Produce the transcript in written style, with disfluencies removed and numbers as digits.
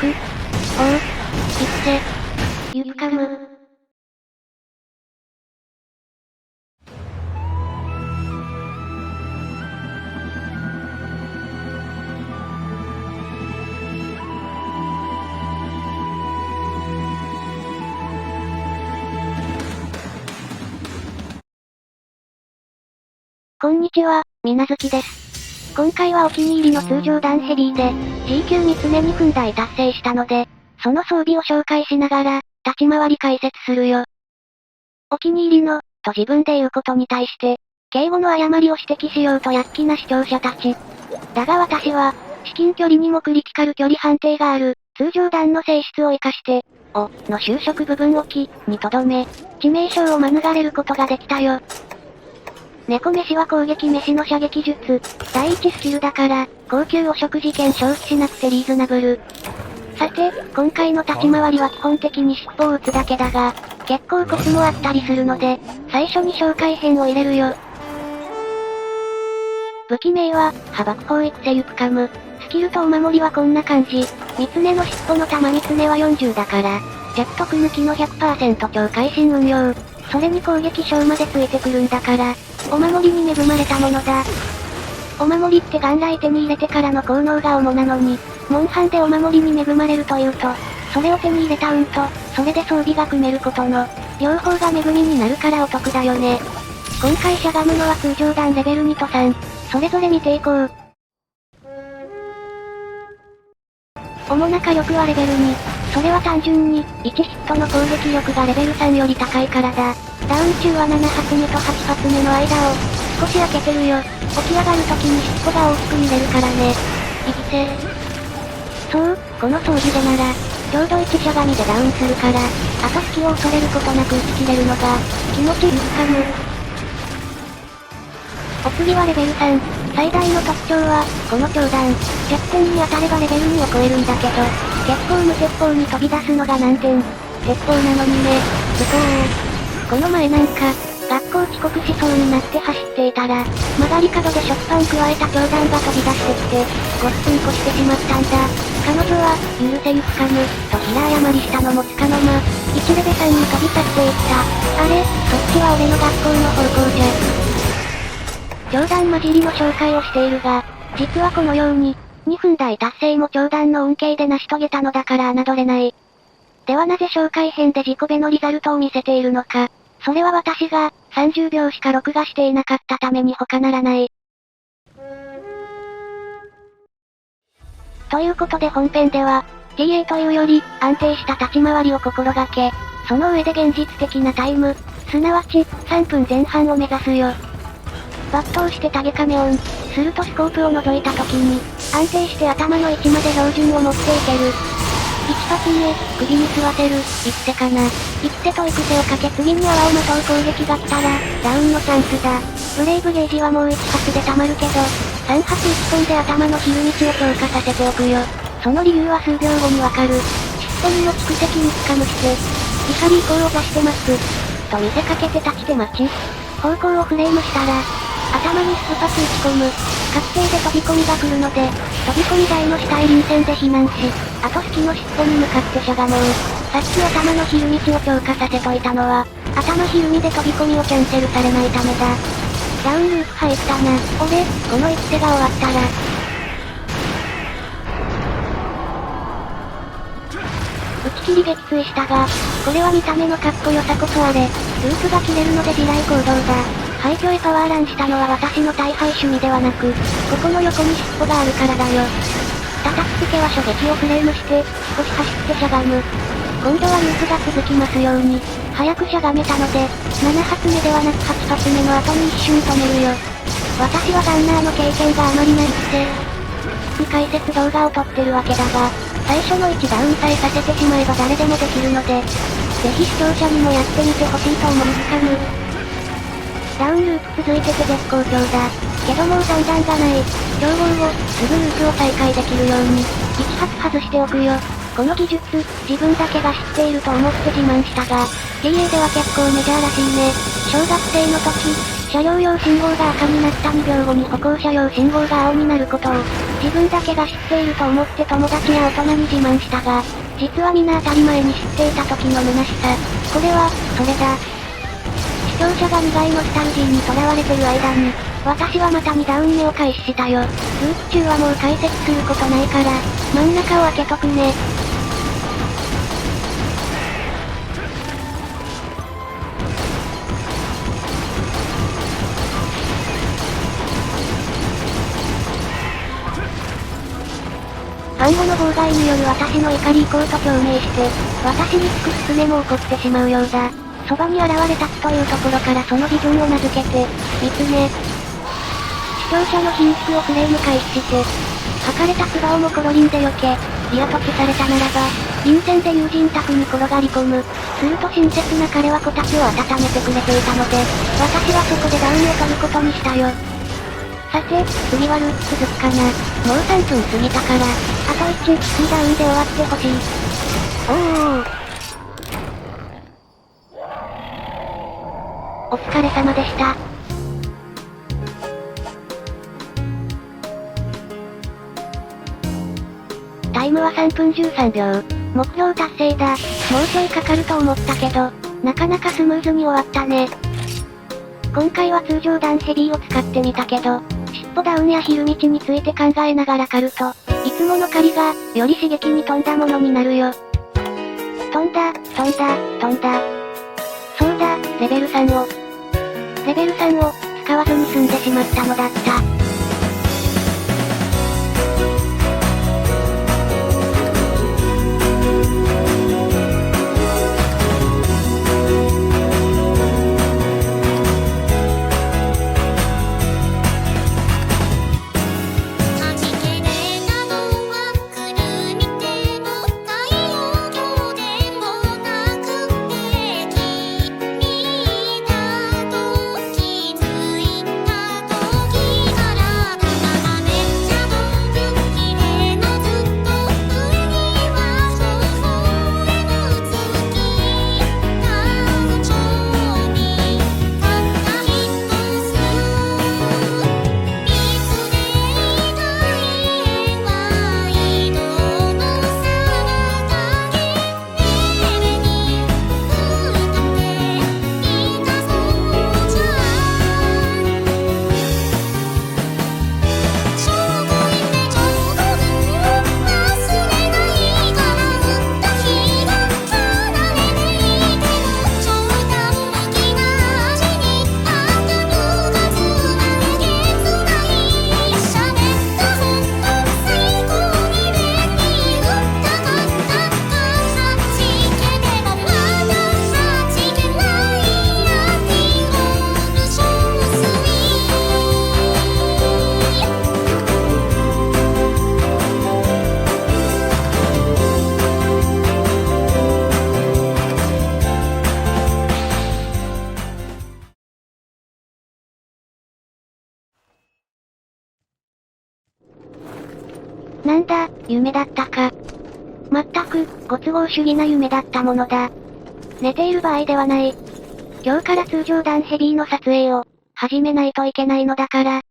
一世、ゆきかむ。こんにちは、みなずきです。今回はお気に入りの通常弾ヘビーで、G 級3つ目に分台達成したので、その装備を紹介しながら、立ち回り解説するよ。お気に入りの、と自分で言うことに対して、敬語の誤りを指摘しようと躍起な視聴者たち。だが私は、至近距離にもクリティカル距離判定がある、通常弾の性質を活かして、の修飾部分置き、にとどめ、致命傷を免れることができたよ。猫飯は攻撃飯の射撃術。第1スキルだから、高級お食事券消費しなくてリーズナブル。さて、今回の立ち回りは基本的に尻尾を打つだけだが、結構コツもあったりするので、最初に紹介編を入れるよ。武器名は、破爆砲育成ゆくかむ。スキルとお守りはこんな感じ。三つ根の尻尾の玉三つ根は40だから、弱毒抜きの 100% 超会心運用。それに攻撃傷までついてくるんだから、お守りに恵まれたものだ。お守りって元来手に入れてからの効能が主なのに、モンハンでお守りに恵まれるというと、それを手に入れた運と、それで装備が組めることの、両方が恵みになるからお得だよね。今回しゃがむのは通常弾レベル2と3、それぞれ見ていこう。主な火力はレベル2。それは単純に、1ヒットの攻撃力がレベル3より高いからだ。ダウン中は7発目と8発目の間を、少し開けてるよ。起き上がる時に尻尾が大きく揺れるからね。いきせ。そう、この装備でなら、ちょうど1しゃがみでダウンするから、あと隙を恐れることなく打ち切れるのが、気持ちいいかも。お次はレベル3。最大の特徴は、この長弾。弱点に当たればレベル2を超えるんだけど、結構無鉄砲に飛び出すのが難点。鉄砲なのにね、この前なんか、学校遅刻しそうになって走っていたら、曲がり角で食パン加えた長弾が飛び出してきて、ごっつんこしてしまったんだ。彼女は、許せゆくかむ、と平謝りしたのもつかの間、1レベ3に飛び去っていった。あれ、そっちは俺の学校の方向じゃ。長弾混じりの紹介をしているが、実はこのように、2分台達成も長弾の恩恵で成し遂げたのだから侮れない。ではなぜ紹介編で自己ベのリザルトを見せているのか。それは私が、30秒しか録画していなかったために他ならない。ということで本編では、TA というより、安定した立ち回りを心がけ、その上で現実的なタイム、すなわち、3分前半を目指すよ。抜刀してタゲカメオン。するとスコープを覗いた時に、安定して頭の位置まで標準を持っていける。一発目、首に吸わせる、育成かな。育成と育成をかけ次に泡をまとう攻撃が来たら、ダウンのチャンスだ。ブレイブゲージはもう1発で溜まるけど、3発1本で頭の昼道を強化させておくよ。その理由は数秒後にわかる。尻尾にも蓄積につかむして、怒り以降を出してます。と見せかけて立ちて待ち。方向をフレームしたら、頭に数発打ち込む。確定で飛び込みが来るので、飛び込み台の下へ臨戦で避難し、あと隙の尻尾に向かってしゃがもう。さっき頭の昼道を強化させといたのは、頭昼身で飛び込みをキャンセルされないためだ。ダウンループ入ったな。俺、この一手が終わったら。打ち切り撃墜したが、これは見た目のかっこよさこそあれ。ループが切れるので地雷行動だ。廃墟へパワーランしたのは私の大敗趣味ではなく、ここの横に尻尾があるからだよ。叩きつけは初撃をフレームして、少し走ってしゃがむ。今度はループが続きますように、早くしゃがめたので、7発目ではなく8発目の後に一瞬止めるよ。私はガンナーの経験があまりないって解説動画を撮ってるわけだが、最初の1ダウンさえさせてしまえば誰でもできるので、ぜひ視聴者にもやってみてほしいと思うかむ。ダウンループ続いてて絶好調だ。けどもう残弾がない。競合を、すぐループを再開できるように、1発外しておくよ。この技術、自分だけが知っていると思って自慢したが、TA では結構メジャーらしいね。小学生の時、車両用信号が赤になった2秒後に歩行者用信号が青になることを、自分だけが知っていると思って友達や大人に自慢したが、実は皆当たり前に知っていた時の虚しさ。これは、それだ。視聴者が苦いノスタルジーに囚われてる間に、私はまた2ダウン目を開始したよ。ループ中はもう解説することないから、真ん中を開けとくね。暗号の妨害による私の怒り以降と共鳴して、私につくスネも起こってしまうようだ。そばに現れたつというところからそのビジョンを名付けて、ミツネ。視聴者の品質をフレーム回避して、吐かれた唾をもコロリンで避け、リア突されたならば、臨戦で友人宅に転がり込む。すると親切な彼はこたつを温めてくれていたので、私はそこでダウンを取ることにしたよ。さて、次はループ続くかな。もう3分過ぎたから、あと1、2ダウンで終わってほしい。お疲れ様でした。タイムは3分13秒。目標達成だ。もうちょいかかると思ったけど、なかなかスムーズに終わったね。今回は通常弾ヘビーを使ってみたけど、尻尾ダウンや昼道について考えながら狩ると、いつもの狩りが、より刺激に富んだものになるよ。飛んだ。そうだ、レベル3を。レベル3を、使わずに済んでしまったのだった。なんだ、夢だったか。まったく、ご都合主義な夢だったものだ。寝ている場合ではない。今日から通常弾ヘビーの撮影を、始めないといけないのだから、